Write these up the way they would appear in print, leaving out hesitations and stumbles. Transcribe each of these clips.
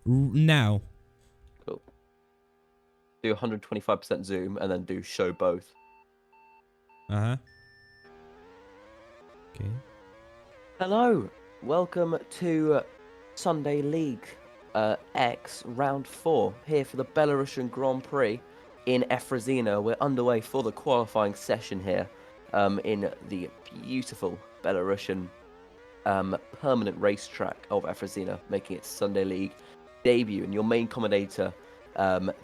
Now. Cool. Do 125% zoom and then do show both. Uh-huh. Okay. Hello, welcome to Sunday League X Round 4 here for the Belarusian Grand Prix in Efrozina. We're underway for the qualifying session here in the beautiful Belarusian permanent racetrack of Efrozina, making its Sunday League debut. And your main commentator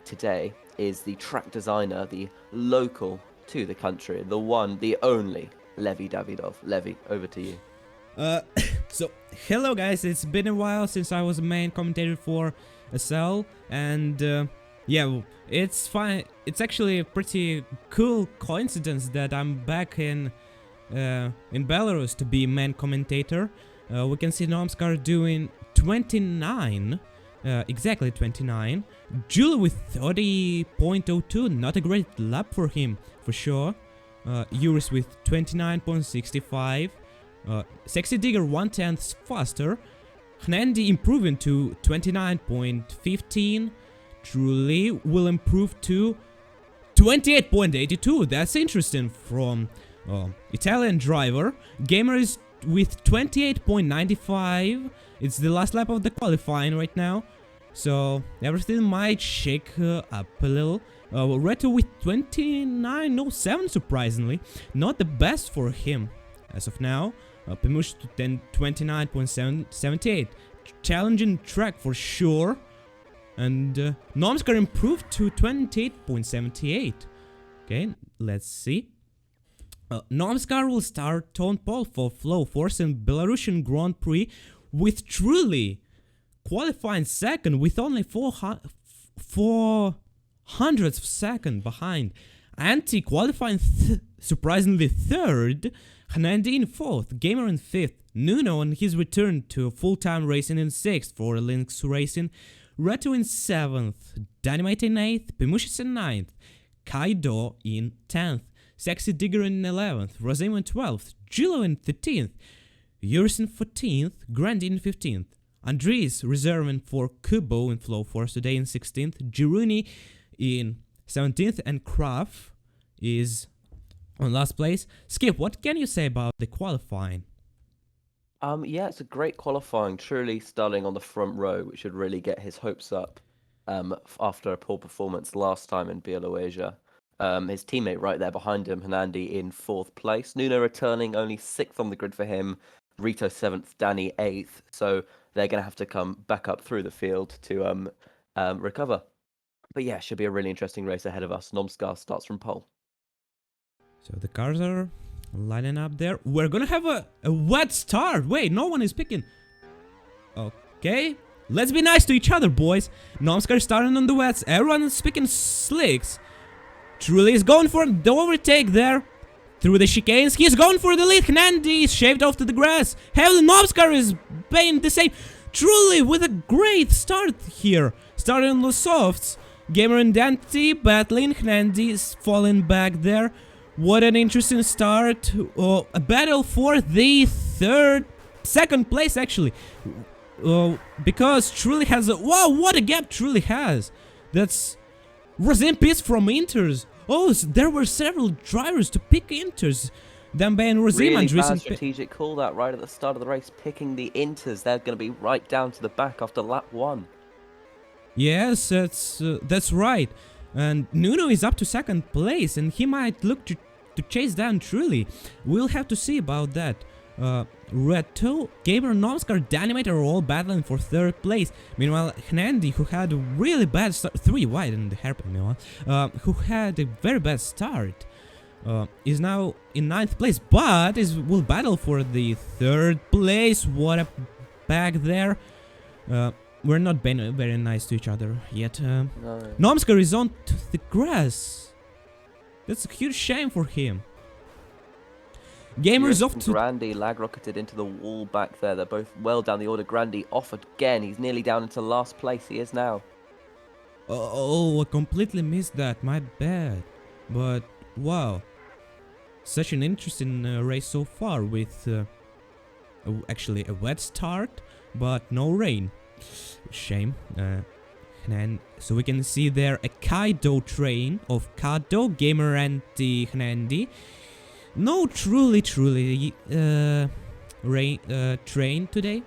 today is the track designer, the local to the country, the one, the only, Levi Davidov. Levi, over to you. So, hello guys, it's been a while since I was a main commentator for SL, and yeah, it's fine. It's actually a pretty cool coincidence that I'm back in Belarus to be main commentator. We can see Nomskar doing 29, exactly 29. Julie with 30.02, not a great lap for him, for sure. Yuris with 29.65. Sexy Digger 1/10 faster. Hnandi improving to 29.15. Truly will improve to 28.82. That's interesting from Italian driver. Gamer is with 28.95. It's the last lap of the qualifying right now, so everything might shake up a little. Reto with 29.07, surprisingly. Not the best for him as of now. Pemush to 29.78. Challenging track for sure. And Nomskar improved to 28.78. Okay, let's see. Nomskar will start on pole for Flow Force in Belarusian Grand Prix with Truly qualifying second with only 4 hundredths of second behind. Anti qualifying surprisingly third. Hnandi in fourth, Gamer in fifth, Nuno on his return to full-time racing in sixth for Lynx Racing, Reto in seventh, Dynamite in eighth, Pemushis in ninth, Kaido in 10th, Sexy Digger in 11th, Rosemo in 12th, Gilo in 13th, Yuris in 14th, Grandi in 15th, Andres reserving for Kubo in Flow Force today in 16th, Giruni in 17th, and Kraf is on last place. Skip, what can you say about the qualifying? Yeah, it's a great qualifying. Truly starting on the front row, which should really get his hopes up after a poor performance last time in Belarusia. His teammate right there behind him, Hanandi, in fourth place. Nuno returning only sixth on the grid for him. Rito seventh, Danny eighth. So they're going to have to come back up through the field to recover. But yeah, should be a really interesting race ahead of us. Nomskar starts from pole. So the cars are lining up there. We're gonna have a wet start. Wait, no one is picking. Okay, let's be nice to each other, boys. Nomskar starting on the wets. Everyone is picking slicks. Truly is going for the overtake there. Through the chicanes, he's going for the lead. Hnandi is shaved off to the grass. Heavily Nomskar is paying the same. Truly with a great start here. Starting on the softs. Gamer and Dante battling. Hnandi is falling back there. What an interesting start. A battle for the second place actually. Because Truly has a... Wow, what a gap Truly has. That's... Razin pissed from Inters. Oh, so there were several drivers to pick Inters. Dembe and Razin. Really bad strategic call that right at the start of the race, picking the Inters. They're going to be right down to the back after lap 1. Yes, that's right. And Nuno is up to second place, and he might look to chase down Truly. We'll have to see about that. Reto, Gamer, Nomskar, Dynamite are all battling for third place. Meanwhile, Hnandi, who had a really bad start, 3 wide in the hairpin, who had a very bad start, is now in 9th place, but will battle for the 3rd place. What a bag there. We're not being very nice to each other yet. No. Nomskar is on to the grass. That's a huge shame for him. Gamer is off to... Grandi lag rocketed into the wall back there. They're both well down the order. Grandi off again. He's nearly down into last place. He is now. Oh, I completely missed that. My bad. But, wow. Such an interesting race so far with actually a wet start, but no rain. Shame. And so we can see there a Kaido train of Kado, Gamer, and the Hnandi. No truly train today,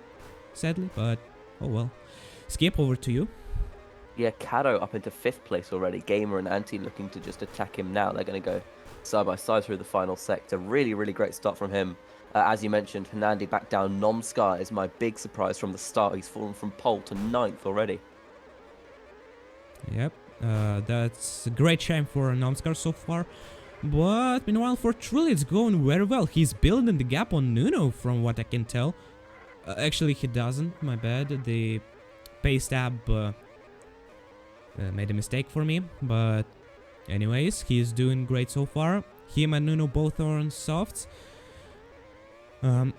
sadly, but oh well. Skip, over to you. Yeah, Kado up into 5th place already. Gamer and Anti looking to just attack him now. They're going to go side by side through the final sector. Really, really great start from him. As you mentioned, Hernandi back down. Nomskar is my big surprise from the start. He's fallen from pole to 9th already. Yep, that's a great shame for Nomskar so far. But meanwhile, for Truly, it's going very well. He's building the gap on Nuno, from what I can tell. Actually, he doesn't. My bad. The pace tab made a mistake for me. But anyways, he's doing great so far. Him and Nuno both are on softs,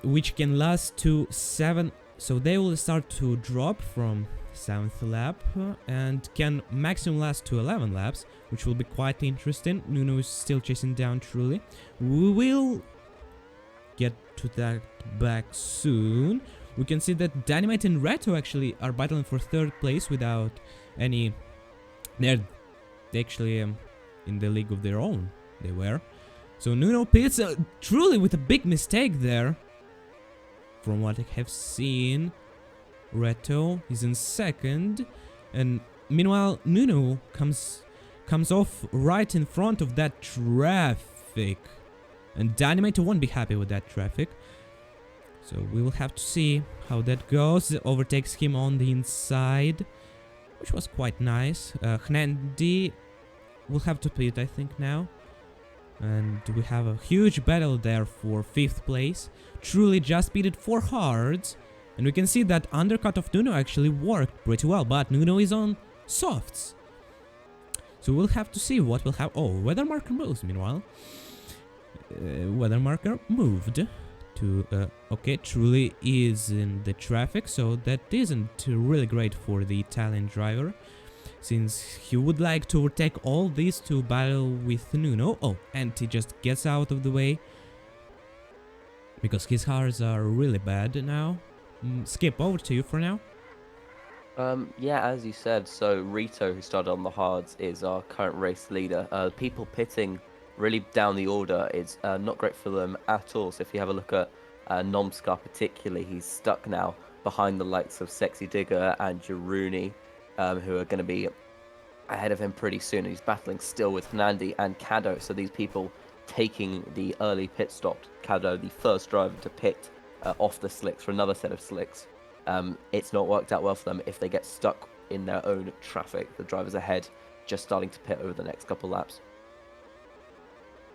which can last to 7. So they will start to drop from 7th lap and can maximum last to 11 laps, which will be quite interesting. Nuno is still chasing down Truly. We will get to that back soon. We can see that Dynamite and Reto actually are battling for 3rd place without any... They're actually in the league of their own, they were. So Nuno pits Truly with a big mistake there. From what I have seen, Reto is in 2nd, and meanwhile Nuno comes off right in front of that traffic, and Dynamite won't be happy with that traffic. So we will have to see how that goes. It overtakes him on the inside, which was quite nice. Hnandi will have to pit, I think, now. And we have a huge battle there for 5th place. Truly just pitted 4 hards. And we can see that undercut of Nuno actually worked pretty well. But Nuno is on softs. So we'll have to see what will happen. Oh, weather marker moves meanwhile. Weather marker moved to... okay, Truly is in the traffic. So that isn't really great for the Italian driver, since he would like to overtake all these to battle with Nuno. Oh, and he just gets out of the way, because his cars are really bad now. Skip, over to you for now. Yeah, as you said, so Rito, who started on the hards, is our current race leader. People pitting really down the order is not great for them at all. So if you have a look at Nomskar particularly, he's stuck now behind the likes of Sexy Digger and Jaruni, who are going to be ahead of him pretty soon. He's battling still with Nandi and Kado, so these people taking the early pit stop. Kado, the first driver to pit off the slicks for another set of slicks. It's not worked out well for them if they get stuck in their own traffic. The drivers ahead just starting to pit over the next couple laps.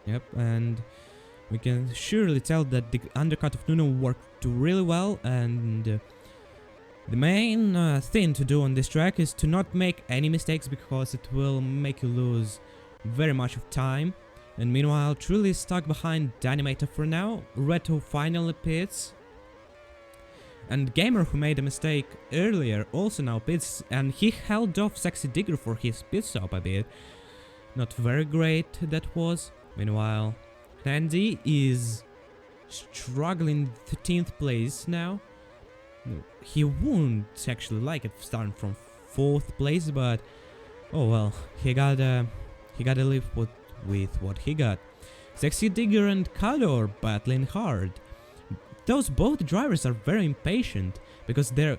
Yep, and we can surely tell that the undercut of Nuno worked really well, and the main thing to do on this track is to not make any mistakes, because it will make you lose very much of time. And meanwhile, Truly is stuck behind Dynamite for now. Reto finally pits. And Gamer, who made a mistake earlier, also now pits, and he held off Sexy Digger for his pit stop a bit. Not very great that was. Meanwhile, Andy is struggling 13th place now. He won't actually like it starting from 4th place, but oh well, he gotta live with what he got. Sexy Digger and Kado are battling hard. Those both drivers are very impatient, because they're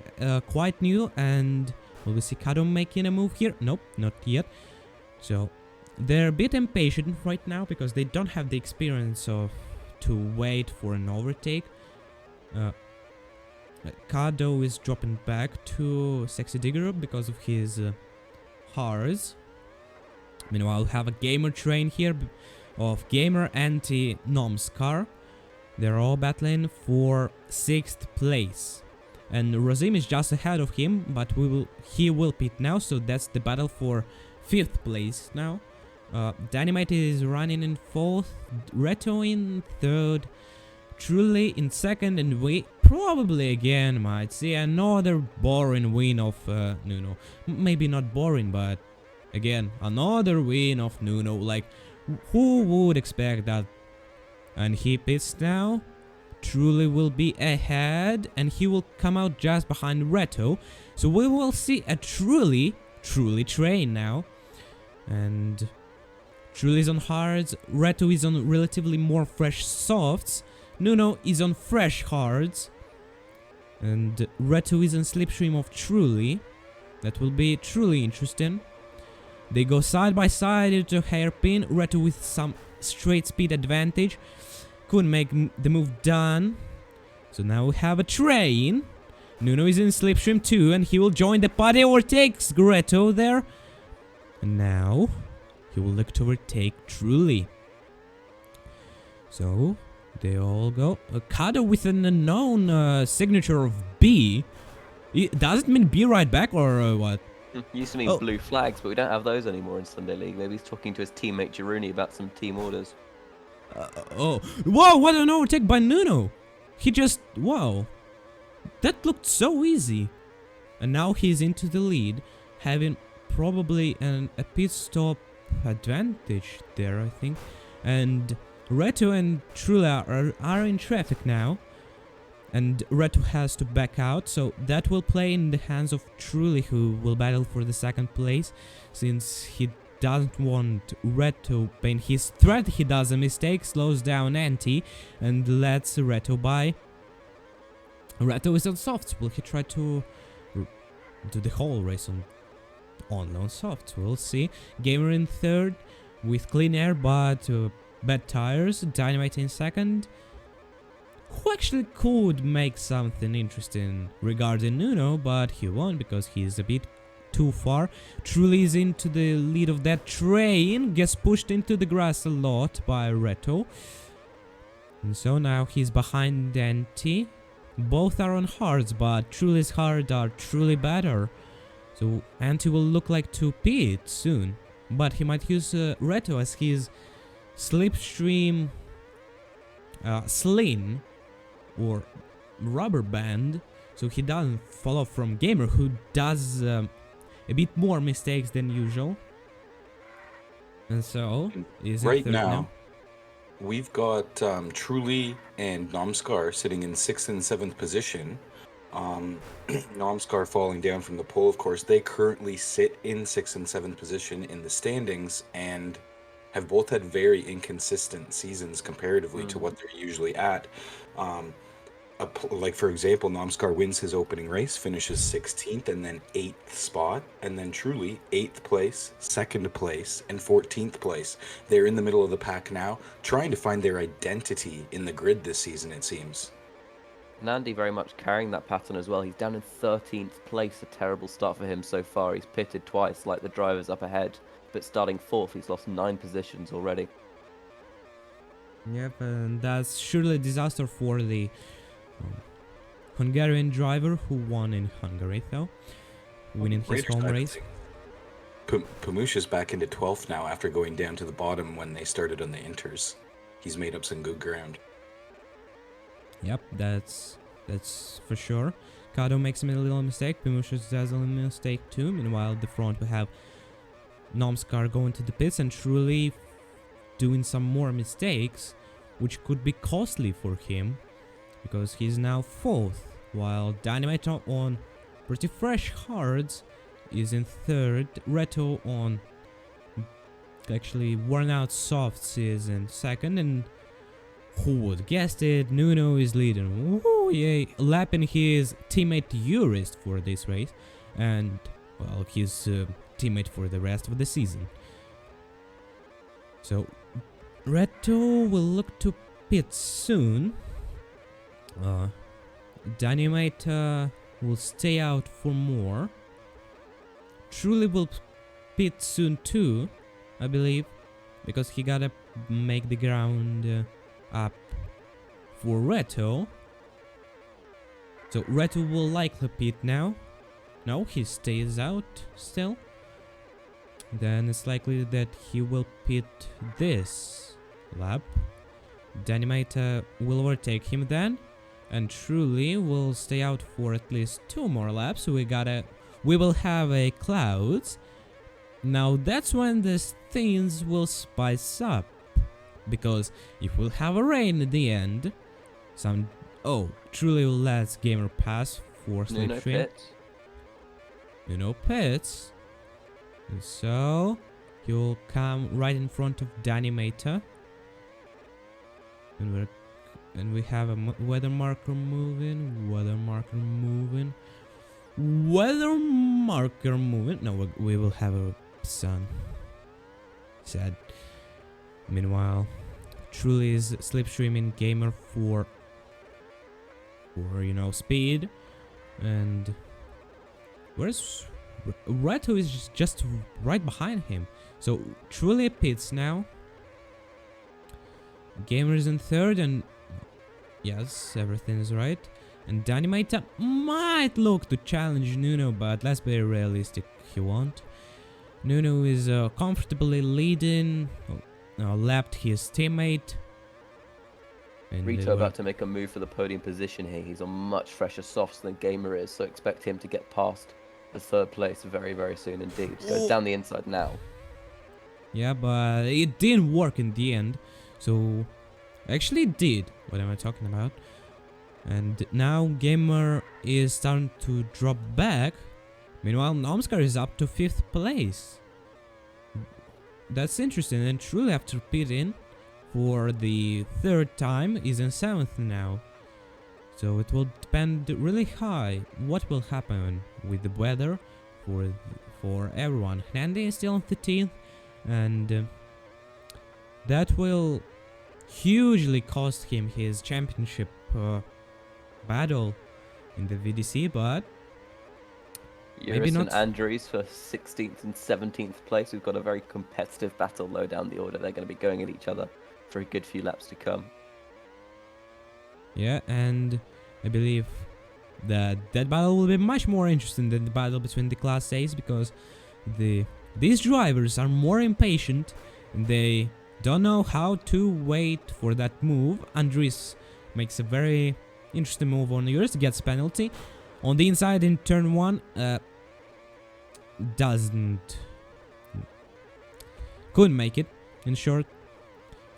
quite new, and will we see Kado making a move here? Nope, not yet. So they're a bit impatient right now, because they don't have the experience to wait for an overtake. Kado is dropping back to Sexy Digger because of his Hars. Meanwhile, we have a Gamer train here of Gamer anti-Nomskar. They're all battling for 6th place. And Razim is just ahead of him, but he will pit now, so that's the battle for 5th place now. Dynamite is running in 4th, Reto in 3rd, Truly in 2nd, and we probably again might see another boring win of Nuno. Maybe not boring, but again, another win of Nuno. Like, who would expect that? And he pits now. Truly will be ahead, and he will come out just behind Reto. So we will see a truly train now. And Truly is on hards, Reto is on relatively more fresh softs, Nuno is on fresh hards, and Reto is on slipstream of Truly. That will be truly interesting. They go side by side into hairpin, Reto with some straight speed advantage. Couldn't make the move done. So now we have a train. Nuno is in slipstream too, and he will join the party, overtakes Reto there. And now he will look to overtake Truly. So they all go. Kado with an unknown signature of B. Does it mean B right back or what? Used to mean blue flags, but we don't have those anymore in Sunday League. Maybe he's talking to his teammate Jiruni about some team orders. Whoa, what an overtake by Nuno! He just, wow. That looked so easy. And now he's into the lead, having probably a pit stop advantage there, I think. And Reto and Trula are in traffic now. And Reto has to back out, so that will play in the hands of Truly, who will battle for the second place, since he doesn't want Reto pain his threat. He does a mistake, slows down Anti, and lets Reto by. Reto is on softs. Will he try to do the whole race on softs? We'll see. Gamer in third with clean air but bad tires. Dynamite in second, who actually could make something interesting regarding Nuno, but he won't because he's a bit too far. Truly is into the lead of that train, gets pushed into the grass a lot by Reto. And so now he's behind Anti. Both are on hards, but Truly's hard are truly better. So Anti will look like to pit soon, but he might use Reto as his slipstream sling or rubber band, so he doesn't fall off from Gamer, who does a bit more mistakes than usual. And so is right now we've got Truly and Nomskar sitting in 6th and 7th position. Nomskar falling down from the pole, of course. They currently sit in 6th and 7th position in the standings and have both had very inconsistent seasons comparatively to what they're usually at. Like, for example, Nomskar wins his opening race, finishes 16th and then 8th spot, and then Truly 8th place, 2nd place, and 14th place. They're in the middle of the pack now, trying to find their identity in the grid this season, it seems. Nandi very much carrying that pattern as well. He's down in 13th place, a terrible start for him so far. He's pitted twice like the drivers up ahead, but starting 4th, he's lost 9 positions already. Yep, and that's surely a disaster for the Hungarian driver who won in Hungary, though, winning his home race. Pamusha's back into 12th now after going down to the bottom when they started on the inters. He's made up some good ground. Yep, that's for sure. Kado makes a little mistake, Pamusha does a little mistake too. Meanwhile, at the front we have Nomskar going to the pits and Truly doing some more mistakes, which could be costly for him, because he's now 4th, while Dynamite on pretty fresh hards is in 3rd. Reto on actually worn out softs is in 2nd, and who would guessed it, Nuno is leading. Woo, yay, lapping his teammate Urist for this race, and well, his teammate for the rest of the season. So Reto will look to pit soon. Dynamite will stay out for more. Truly will pit soon too, I believe, because he gotta make the ground up for Reto. So Reto will likely pit now. No, he stays out still. Then it's likely that he will pit this lap. Dynamite will overtake him then, and Truly will stay out for at least 2 more laps. So we will have a clouds. Now that's when the things will spice up, because if we'll have a rain at the end, some... Oh, truly lets gamer pass for Nuno slipstream. pits. Nuno pits. And so he'll come right in front of Danny Mata. And we have a weather marker moving. Weather marker moving. Weather marker moving. No, we will have a sun. Sad. Meanwhile, truly is slipstreaming gamer for you know, speed. And where's Reto is just right behind him. So truly pits now. Gamer is in third, and yes, everything is right. And Dynamite might look to challenge Nuno, but let's be realistic, he won't. Nuno is comfortably leading, lapped his teammate. And Rito about to make a move for the podium position here. He's on much fresher softs than Gamer is, so expect him to get past the third place very, very soon indeed. Goes down the inside now. Yeah, but it didn't work in the end. So, actually it did. What am I talking about? And now Gamer is starting to drop back. Meanwhile, Nomskar is up to 5th place. That's interesting, and truly after pitting for the 3rd time is in 7th now. So it will depend really high what will happen with the weather for everyone. Handy is still on 13th, and that will hugely cost him his championship battle in the VDC, but maybe not. St Andrews for 16th and 17th place. We've got a very competitive battle low down the order. They're going to be going at each other for a good few laps to come. Yeah, and I believe that battle will be much more interesting than the battle between the Class A's, because these drivers are more impatient and they don't know how to wait for that move. Andres makes a very interesting move on yours, gets penalty. On the inside in turn 1, couldn't make it, in short.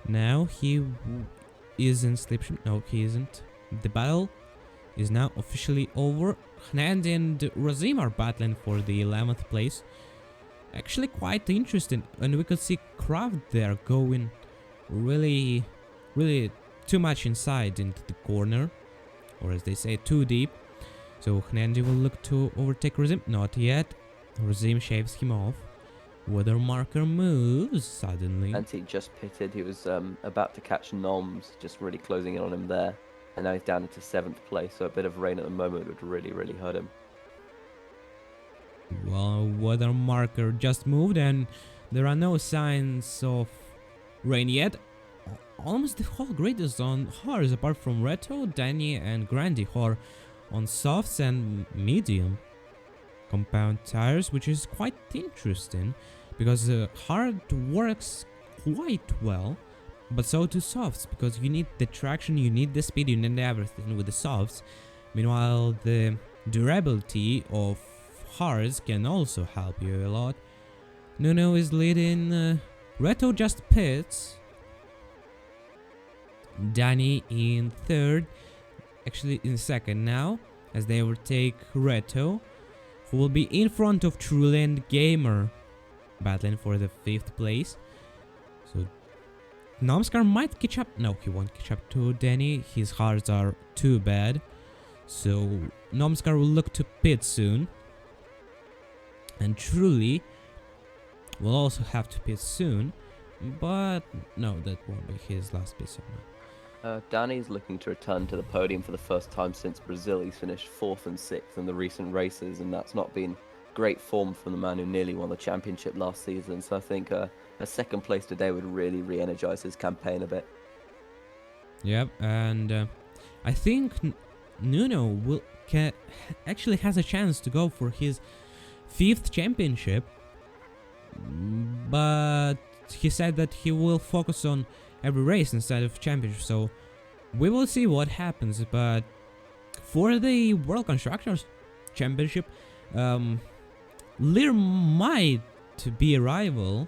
Now he is in slipstream. No, he isn't. The battle is now officially over. Hnand and Razim are battling for the 11th place. Actually quite interesting, and we could see Kraft there going really too much inside into the corner, or as they say, too deep. So Hnandi will look to overtake Razim. Not yet. Razim shaves him off. Weather marker moves suddenly. Antti just pitted. He was about to catch Noms, just really closing in on him there. And now he's down into 7th place, so a bit of rain at the moment would really hurt him. Well, weather marker just moved, and there are no signs of rain yet. Almost the whole grid is on hards, apart from Reto, Danny, and Grandi, who are on softs and medium compound tires, which is quite interesting, because hard works quite well, but so do softs, because you need the traction, you need the speed, you need everything with the softs. Meanwhile, the durability of hards can also help you a lot. Nuno is leading. Reto just pits. Danny in 3rd, actually in 2nd now, as they overtake Reto, who will be in front of Truly and Gamer, battling for the 5th place. So Nomskar might catch up. No, he won't catch up to Danny. His hards are too bad. So Nomskar will look to pit soon. And Truly will also have to pit soon. But no, that won't be his last piece of money. Danny's looking to return to the podium for the first time since Brazil. He's finished 4th and 6th in the recent races, and that's not been great form from the man who nearly won the championship last season. So I think a 2nd place today would really re-energize his campaign a bit. Yep, and I think Nuno actually has a chance to go for his 5th championship, but he said that he will focus on every race instead of championship, so we will see what happens. But for the World Constructors Championship, Lear might be a rival,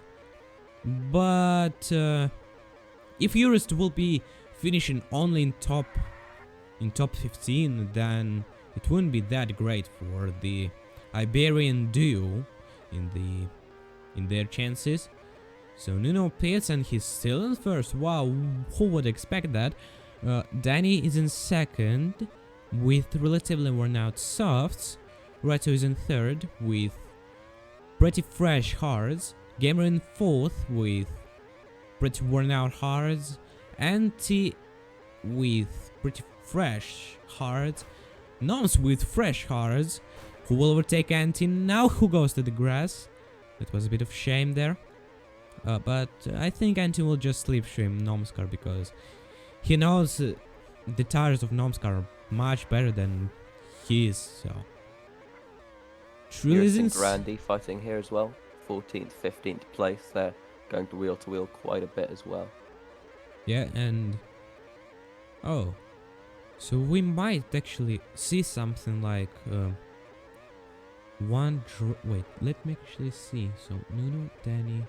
but if Eurist will be finishing only in top in top 15, then it wouldn't be that great for the Iberian duo in their chances. So Nuno pits and he's still in first. Wow, who would expect that? Danny is in second with relatively worn out softs. Reto is in third with pretty fresh hards. Gamer in fourth with pretty worn out hards. Anti with pretty fresh hards. Noms with fresh hards. Who will overtake Anti now? Who goes to the grass? That was a bit of shame there. But I think Anti will just slipstream Nomskar because he knows the tires of Nomskar are much better than his, so... Truly and Grandi fighting here as well. 14th, 15th place. They're going to wheel quite a bit as well. Yeah, and... Oh. So we might actually see something like... Wait, let me actually see. So, Nuno, Danny...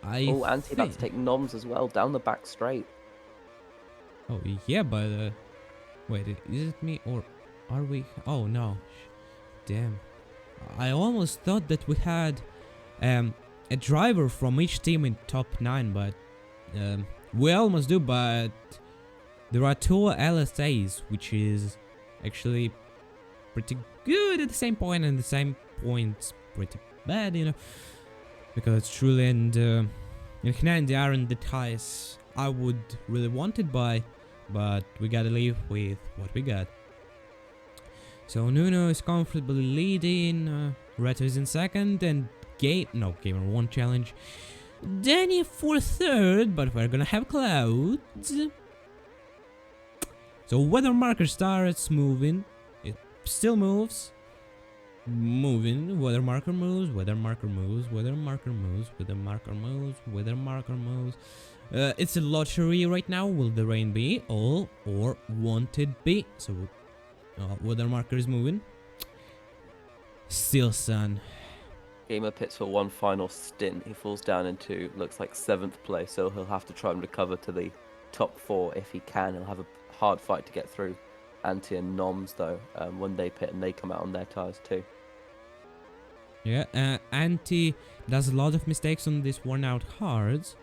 Anti about to take Noms as well, down the back straight. Oh, yeah, but... wait, is it me or are we... Oh, no. Damn. I almost thought that we had a driver from each team in top 9, but... we almost do, but... There are 2 LSAs, which is actually pretty good at the same point, and the same points pretty bad, you know. Because Truly and Hnandi aren't the ties I would really want it by, but we gotta live with what we got. So Nuno is comfortably leading, Reto is in second, and Gamer won challenge. Danny for third, but we're gonna have clouds. So weather marker starts moving, it still moves. Moving, weather marker moves, weather marker moves, weather marker moves, weather marker moves, weather marker moves. It's a lottery right now. Will the rain be all or won't it be? So, weather marker is moving. Still sun. Gamer pits for one final stint. He falls down into, looks like 7th place, so he'll have to try and recover to the top 4 if he can. He'll have a hard fight to get through Anti and Noms, though, when they pit and they come out on their tyres too. Yeah, Anti does a lot of mistakes on these worn out hards.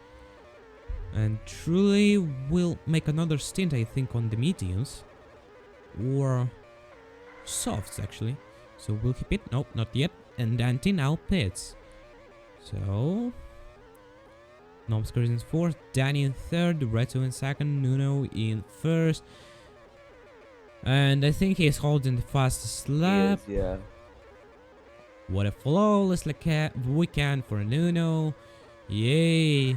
And Truly will make another stint, I think, on the mediums. Or softs, actually. So will he pit? Nope, not yet. And Anti now pits. So... Nomskar is in 4th, Danny in 3rd, Reto in 2nd, Nuno in 1st. And I think he's holding the fastest lap. He is, yeah. What a flawless weekend for Nuno. Yay.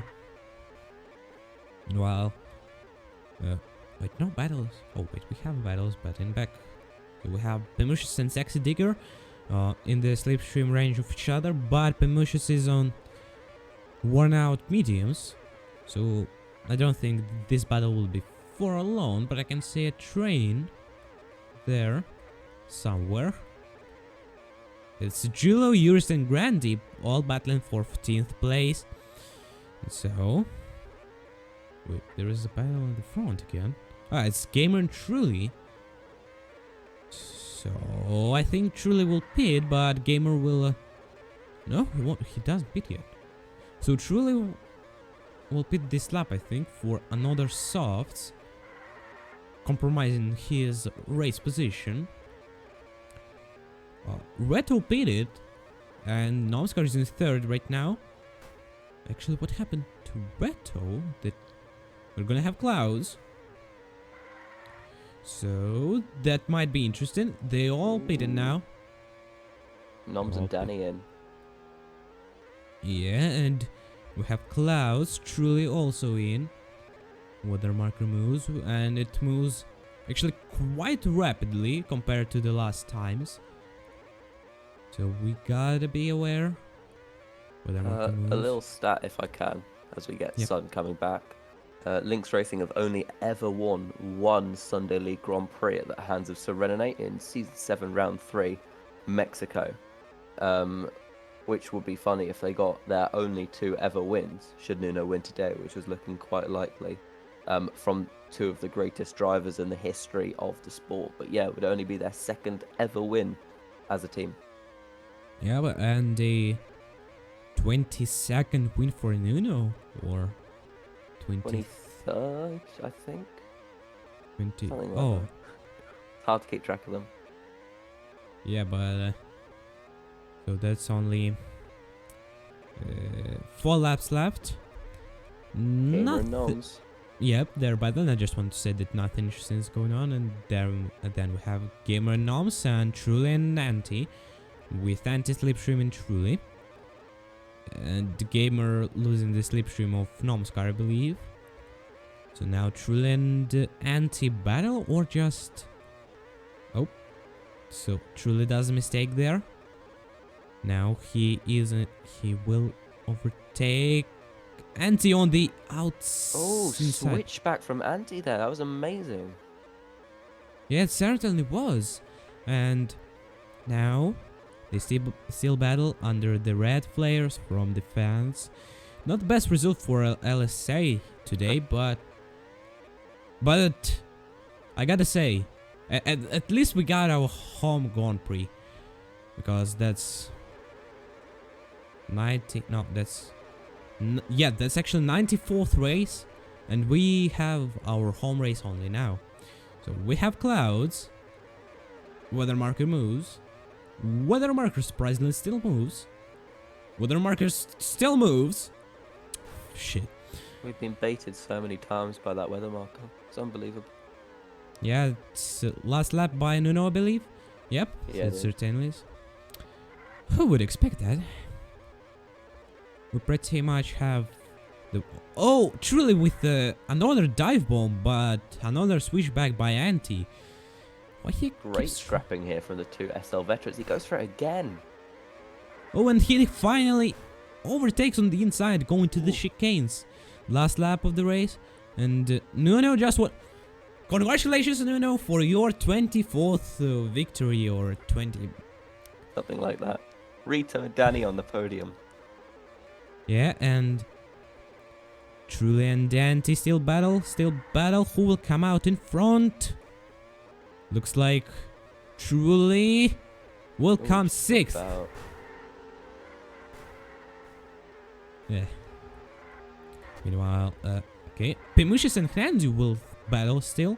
Well, wait, no battles. Oh, wait, we have battles, but in back. So we have Pemushis and Sexy Digger in the slipstream range of each other, but Pemushis is on worn out mediums. So I don't think this battle will be for long, but I can see a train there somewhere. It's Julo, Eurus and Grandi all battling for 15th place. So... Wait, there is a battle in the front again. Ah, it's Gamer and Truly. So I think Truly will pit, but Gamer will... No, he won't. He doesn't pit yet. So Truly will pit this lap, I think, for another softs, compromising his race position. Reto pitted, and Nomskar is in 3rd right now. Actually, what happened to Reto? That we're gonna have clouds. So that might be interesting. They all pitted now. Noms and Danny in. Yeah, and we have clouds. Truly also in. Weather marker moves, and it moves actually quite rapidly compared to the last times. So we gotta be aware. A little stat if I can, as we get Sun coming back. Lynx Racing have only ever won one Sunday League Grand Prix at the hands of Serenade in Season 7, Round 3, Mexico. Which would be funny if they got their only 2 ever wins, should Nuno win today, which was looking quite likely. from two of the greatest drivers in the history of the sport. But yeah, it would only be their second ever win as a team. Yeah, but and the 22nd win for Nuno, or 20, 23rd, I think. 20 Something like oh, that. It's hard to keep track of them. yeah, but so that's only 4 laps left. Gamer and Nothing. Noms. Yep, there. But then I just want to say that nothing interesting is going on, and then we have Gamer and Noms and Truly and Anti, with Anti slipstreaming Truly, and the Gamer losing the slipstream of Nomskar, I believe. So now Truly and Anti battle, or just so Truly does a mistake there. Now he will overtake Anti on the outside. Oh, switch back from Anti there. That was amazing. Yeah, it certainly was. And now they still battle under the red flares from the fans. Not the best result for LSA today, but I gotta say, at least we got our home Grand Prix, because that's 90. No, that's yeah, that's actually 94th race, and we have our home race only now. So we have clouds. Weather marker moves. Weather marker surprisingly still moves. Weather marker still moves. Shit. We've been baited so many times by that weather marker. It's unbelievable. Yeah, it's last lap by Nuno, I believe. Yep, Yeah, it certainly is. Who would expect that? We pretty much have the... Oh, truly with another dive bomb, but another switchback by Anti. Why he Great keeps... scrapping here from the two SL veterans. He goes for it again. Oh, and he finally overtakes on the inside, going to the chicanes. Last lap of the race. And Nuno just what... Congratulations, Nuno, for your 24th victory, or 20... Something like that. Rito and Danny on the podium. Yeah, and Truly and Anti still battle. Who will come out in front? Looks like Truly will come 6th. About... Yeah. Meanwhile, okay, Pimushis and Hrandy will battle still.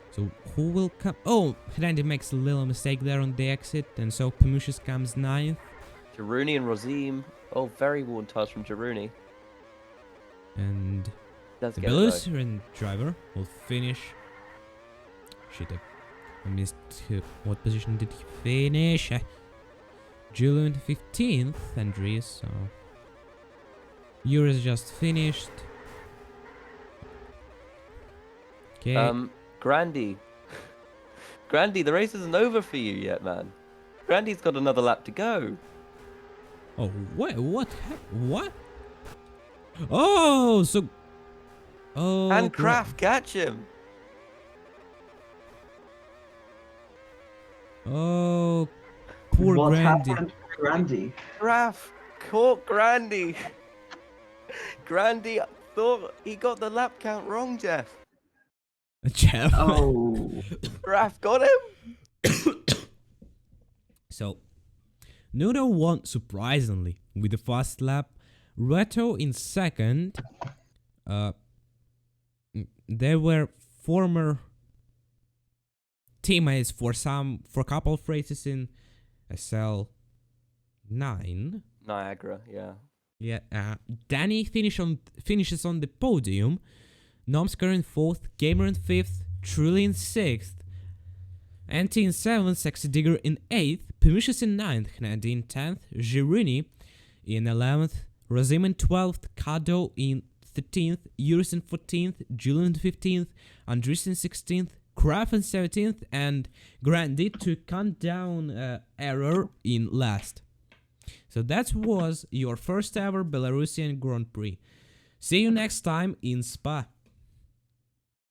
So who will come? Oh, Hrandy makes a little mistake there on the exit, and so Pimushis comes 9th. Jaruni and Rozim. Oh, very worn tires from Jaruni. And Does the get it though. Belarusian driver will finish. Shit, I missed. What position did he finish? Julian 15th, Andreas. So Euros just finished. Okay. Grandy. Grandy, the race isn't over for you yet, man. Grandy's got another lap to go. Oh, what? What? Oh, so... Oh, And Kraft, catch him. Oh, poor What Grandy. happened to Grandy? Kraft caught Grandy. Grandy thought he got the lap count wrong, Jeff. Jeff. Oh. Kraft got him. So, Nuno won surprisingly with the fast lap. Reto in 2nd. There were former teammates for a couple of races in SL9. Niagara, yeah. Yeah, Danny finishes on the podium. Nomskar in 4th, Gamer in 5th, Truly in 6th, Anti in 7th, Sexy Digger in 8th, Pimushis in 9th, Hnandi in 10th, Girini in 11th, Razim in 12th, Kado in 13th, Yuris in 14th, Julian in 15th, Andres in 16th, Kraft in 17th, and Grandy to count down error in last. So that was your first ever Belarusian Grand Prix. See you next time in Spa.